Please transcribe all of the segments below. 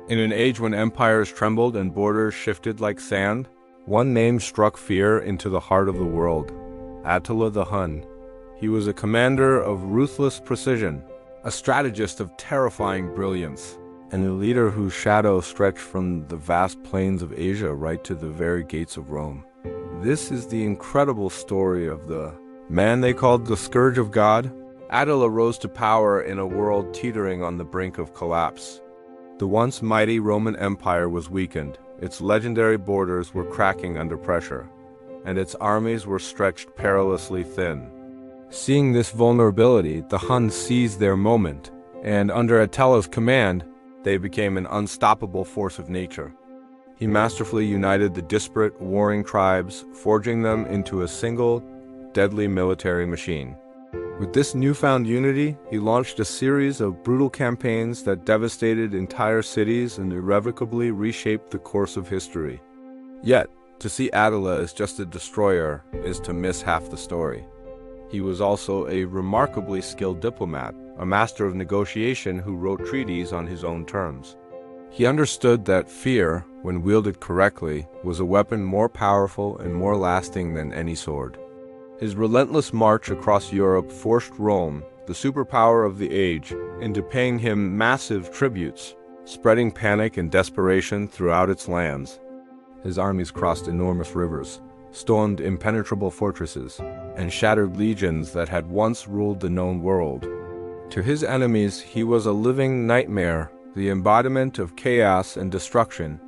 In an age when empires trembled and borders shifted like sand, one name struck fear into the heart of the world: Attila the Hun. He was a commander of ruthless precision, a strategist of terrifying brilliance, and a leader whose shadow stretched from the vast plains of Asia right to the very gates of Rome. This is the incredible story of the man they called the Scourge of God. Attila rose to power in a world teetering on the brink of collapse. The once mighty Roman Empire was weakened, its legendary borders were cracking under pressure, and its armies were stretched perilously thin. Seeing this vulnerability, the Huns seized their moment, and under Attila's command, they became an unstoppable force of nature. He masterfully united the disparate, warring tribes, forging them into a single, deadly military machine. With this newfound unity, he launched a series of brutal campaigns that devastated entire cities and irrevocably reshaped the course of history. Yet, to see Attila as just a destroyer is to miss half the story. He was also a remarkably skilled diplomat, a master of negotiation who wrote treaties on his own terms. He understood that fear, when wielded correctly, was a weapon more powerful and more lasting than any sword. His relentless march across Europe forced Rome, the superpower of the age, into paying him massive tributes, spreading panic and desperation throughout its lands. His armies crossed enormous rivers, stormed impenetrable fortresses, and shattered legions that had once ruled the known world. To his enemies, he was a living nightmare, the embodiment of chaos and destruction.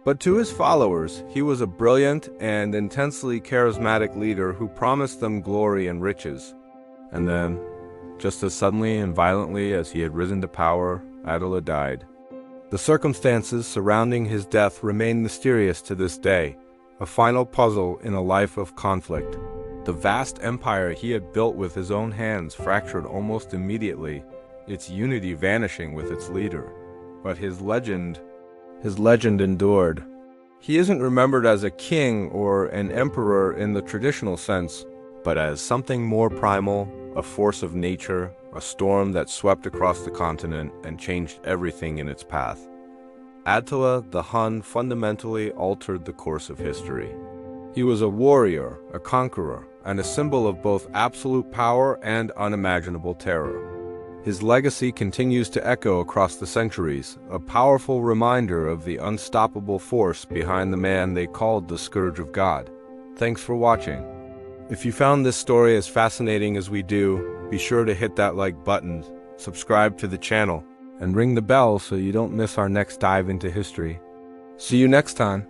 But to his followers, he was a brilliant and intensely charismatic leader who promised them glory and riches. And then, just as suddenly and violently as he had risen to power, Attila died. The circumstances surrounding his death remain mysterious to this day, a final puzzle in a life of conflict. The vast empire he had built with his own hands fractured almost immediately, its unity vanishing with its leader. But his legend endured. He isn't remembered as a king or an emperor in the traditional sense, but as something more primal, a force of nature, a storm that swept across the continent and changed everything in its path. Attila the Hun fundamentally altered the course of history. He was a warrior, a conqueror, and a symbol of both absolute power and unimaginable terror. His legacy continues to echo across the centuries, a powerful reminder of the unstoppable force behind the man they called the Scourge of God. Thanks for watching. If you found this story as fascinating as we do, be sure to hit that like button, subscribe to the channel, and ring the bell so you don't miss our next dive into history. See you next time.